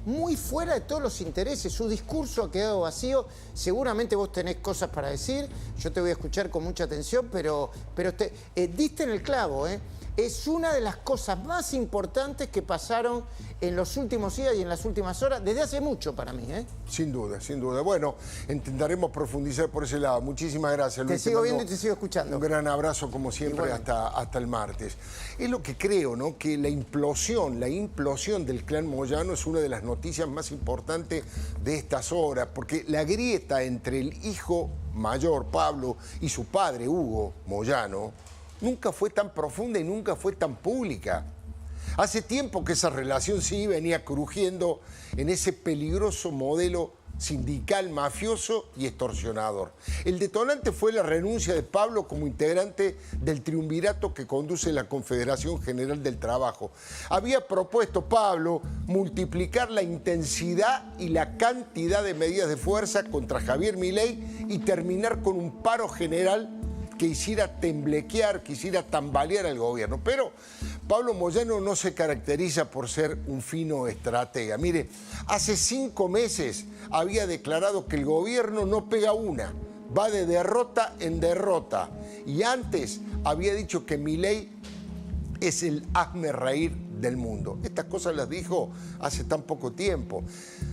muy fuera de todos los intereses. Su discurso ha quedado vacío. Seguramente vos tenés cosas para decir. Yo te voy a escuchar con mucha atención, pero diste en el clavo, ¿eh? Es una de las cosas más importantes que pasaron en los últimos días y en las últimas horas, desde hace mucho para mí, ¿eh? Sin duda, sin duda. Bueno, intentaremos profundizar por ese lado. Muchísimas gracias, Luis. Te sigo viendo y te sigo escuchando. Un gran abrazo, como siempre, hasta el martes. Es lo que creo, ¿no? Que la implosión del clan Moyano es una de las noticias más importantes de estas horas, porque la grieta entre el hijo mayor, Pablo, y su padre, Hugo Moyano, nunca fue tan profunda y nunca fue tan pública. Hace tiempo que esa relación sí venía crujiendo en ese peligroso modelo sindical, mafioso y extorsionador. El detonante fue la renuncia de Pablo como integrante del triunvirato que conduce la Confederación General del Trabajo. Había propuesto Pablo multiplicar la intensidad y la cantidad de medidas de fuerza contra Javier Milei y terminar con un paro general que hiciera temblequear, que hiciera tambalear al gobierno. Pero Pablo Moyano no se caracteriza por ser un fino estratega. Mire, hace 5 meses había declarado que el gobierno no pega una, va de derrota en derrota. Y antes había dicho que Milei es el hazme reír del mundo. Estas cosas las dijo hace tan poco tiempo.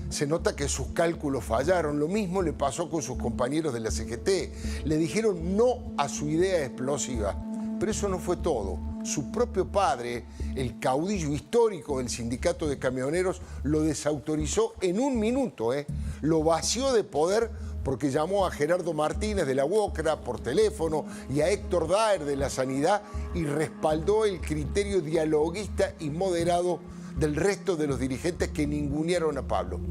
Se nota que sus cálculos fallaron. Lo mismo le pasó con sus compañeros de la CGT. Le dijeron no a su idea explosiva. Pero eso no fue todo. Su propio padre, el caudillo histórico del sindicato de camioneros, lo desautorizó en un minuto. Lo vació de poder porque llamó a Gerardo Martínez de la UOCRA por teléfono y a Héctor Daer de la Sanidad y respaldó el criterio dialoguista y moderado del resto de los dirigentes que ningunearon a Pablo.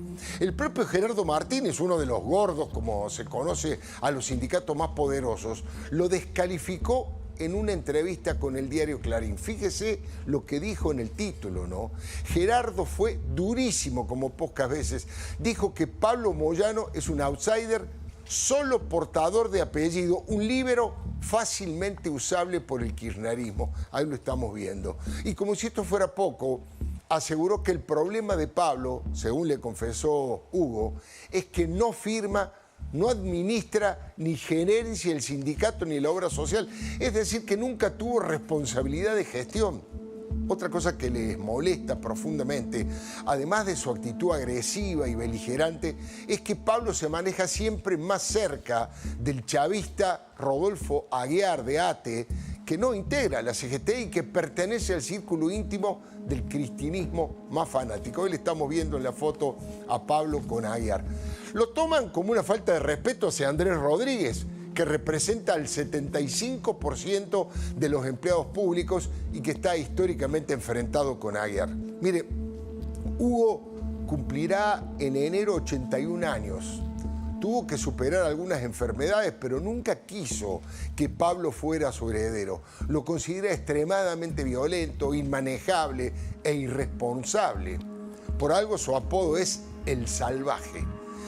El propio Gerardo Martínez, uno de los gordos, como se conoce a los sindicatos más poderosos, lo descalificó en una entrevista con el diario Clarín. Fíjese lo que dijo en el título, ¿no? Gerardo fue durísimo como pocas veces. Dijo que Pablo Moyano es un outsider, solo portador de apellido, un líbero fácilmente usable por el kirchnerismo. Ahí lo estamos viendo. Y como si esto fuera poco, aseguró que el problema de Pablo, según le confesó Hugo, es que no firma, no administra ni gerencia el sindicato ni la obra social. Es decir, que nunca tuvo responsabilidad de gestión. Otra cosa que les molesta profundamente, además de su actitud agresiva y beligerante, es que Pablo se maneja siempre más cerca del chavista Rodolfo Aguiar de ATE, que no integra la CGT y que pertenece al círculo íntimo del cristianismo más fanático. Hoy le estamos viendo en la foto a Pablo con Aguiar. Lo toman como una falta de respeto hacia Andrés Rodríguez, que representa al 75% de los empleados públicos y que está históricamente enfrentado con Aguiar. Mire, Hugo cumplirá en enero 81 años. Tuvo que superar algunas enfermedades, pero nunca quiso que Pablo fuera su heredero. Lo considera extremadamente violento, inmanejable e irresponsable. Por algo su apodo es El Salvaje.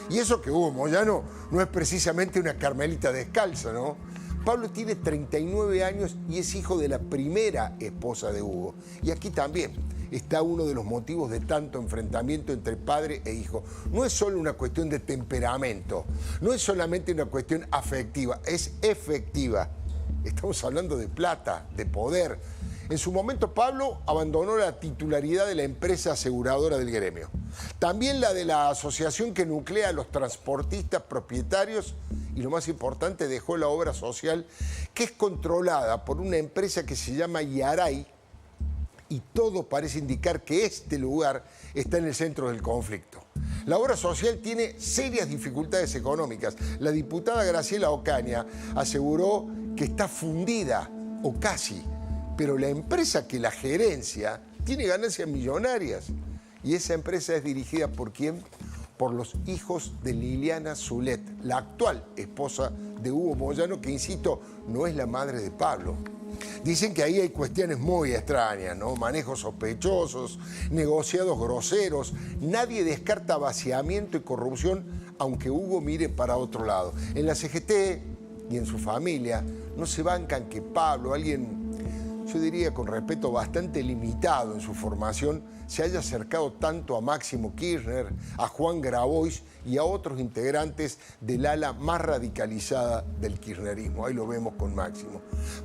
Y eso que Hugo Moyano no es precisamente una carmelita descalza, ¿no? Pablo tiene 39 años y es hijo de la primera esposa de Hugo. Y aquí también está uno de los motivos de tanto enfrentamiento entre padre e hijo. No es solo una cuestión de temperamento, no es solamente una cuestión afectiva, es efectiva. Estamos hablando de plata, de poder. En su momento, Pablo abandonó la titularidad de la empresa aseguradora del gremio. También la de la asociación que nuclea a los transportistas propietarios y, lo más importante, dejó la obra social, que es controlada por una empresa que se llama Yaray, y todo parece indicar que este lugar está en el centro del conflicto. La obra social tiene serias dificultades económicas. La diputada Graciela Ocaña aseguró que está fundida, o casi, pero la empresa que la gerencia tiene ganancias millonarias. Y esa empresa es dirigida ¿por quién? Por los hijos de Liliana Zulet, la actual esposa de Hugo Moyano, que, insisto, no es la madre de Pablo. Dicen que ahí hay cuestiones muy extrañas, ¿no? Manejos sospechosos, negociados groseros. Nadie descarta vaciamiento y corrupción, aunque Hugo mire para otro lado. En la CGT y en su familia no se bancan que Pablo, alguien, yo diría con respeto, bastante limitado en su formación, se haya acercado tanto a Máximo Kirchner, a Juan Grabois y a otros integrantes del ala más radicalizada del kirchnerismo. Ahí lo vemos con Máximo.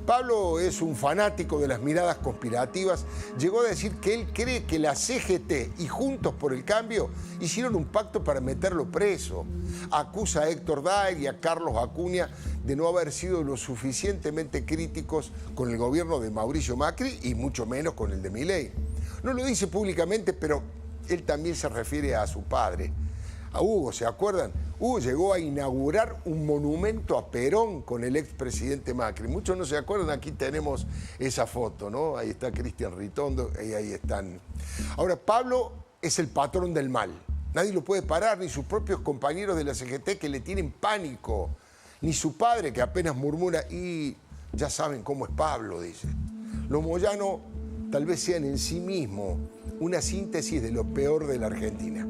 Pablo es un fanático de las miradas conspirativas. Llegó a decir que él cree que la CGT y Juntos por el Cambio hicieron un pacto para meterlo preso. Acusa a Héctor Daer y a Carlos Acuña de no haber sido lo suficientemente críticos con el gobierno de Mauricio Macri y mucho menos con el de Milei. No lo dice públicamente, pero él también se refiere a su padre, a Hugo, ¿se acuerdan? Hugo llegó a inaugurar un monumento a Perón con el expresidente Macri. Muchos no se acuerdan, aquí tenemos esa foto, ¿no? Ahí está Cristian Ritondo y ahí están. Ahora, Pablo es el patrón del mal. Nadie lo puede parar, ni sus propios compañeros de la CGT que le tienen pánico, ni su padre que apenas murmura, y ya saben cómo es Pablo, dice. Los Moyano tal vez sean en sí mismos una síntesis de lo peor de la Argentina.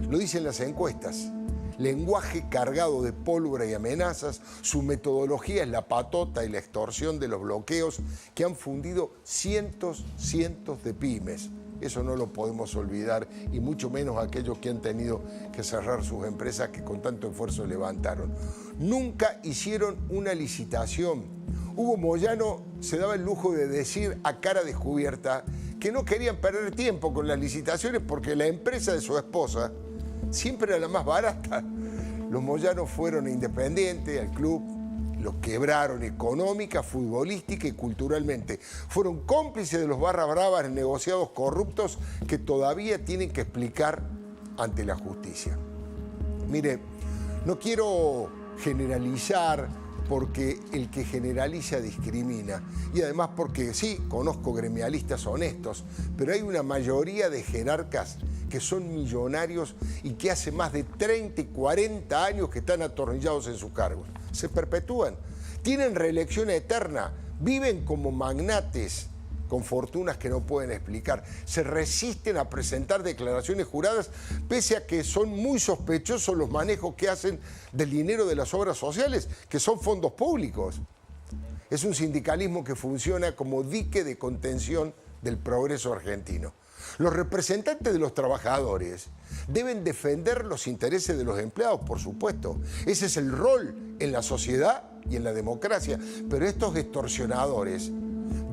Lo dicen las encuestas. Lenguaje cargado de pólvora y amenazas, su metodología es la patota y la extorsión de los bloqueos que han fundido cientos de pymes. Eso no lo podemos olvidar, y mucho menos aquellos que han tenido que cerrar sus empresas que con tanto esfuerzo levantaron. Nunca hicieron una licitación. Hugo Moyano se daba el lujo de decir a cara descubierta que no querían perder tiempo con las licitaciones porque la empresa de su esposa siempre era la más barata. Los Moyano fueron a Independiente, al club, los quebraron económica, futbolística y culturalmente. Fueron cómplices de los barra bravas en negociados corruptos que todavía tienen que explicar ante la justicia. Mire, no quiero generalizar porque el que generaliza discrimina. Y además porque sí, conozco gremialistas honestos, pero hay una mayoría de jerarcas que son millonarios y que hace más de 30 y 40 años que están atornillados en sus cargos. Se perpetúan, tienen reelección eterna, viven como magnates con fortunas que no pueden explicar. Se resisten a presentar declaraciones juradas pese a que son muy sospechosos los manejos que hacen del dinero de las obras sociales, que son fondos públicos. Es un sindicalismo que funciona como dique de contención del progreso argentino. Los representantes de los trabajadores deben defender los intereses de los empleados, por supuesto. Ese es el rol en la sociedad y en la democracia. Pero estos extorsionadores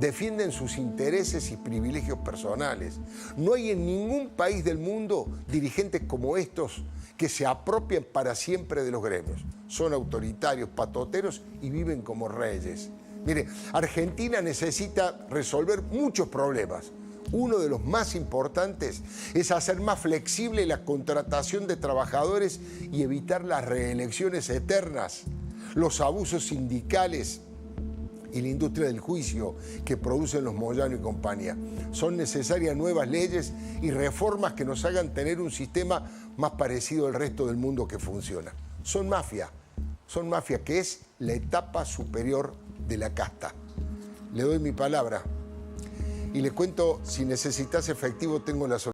defienden sus intereses y privilegios personales. No hay en ningún país del mundo dirigentes como estos que se apropian para siempre de los gremios. Son autoritarios, patoteros y viven como reyes. Mire, Argentina necesita resolver muchos problemas. Uno de los más importantes es hacer más flexible la contratación de trabajadores y evitar las reelecciones eternas, los abusos sindicales y la industria del juicio que producen los Moyano y compañía. Son necesarias nuevas leyes y reformas que nos hagan tener un sistema más parecido al resto del mundo que funciona. Son mafia, que es la etapa superior de la casta. Le doy mi palabra y le cuento, si necesitas efectivo, tengo la solución.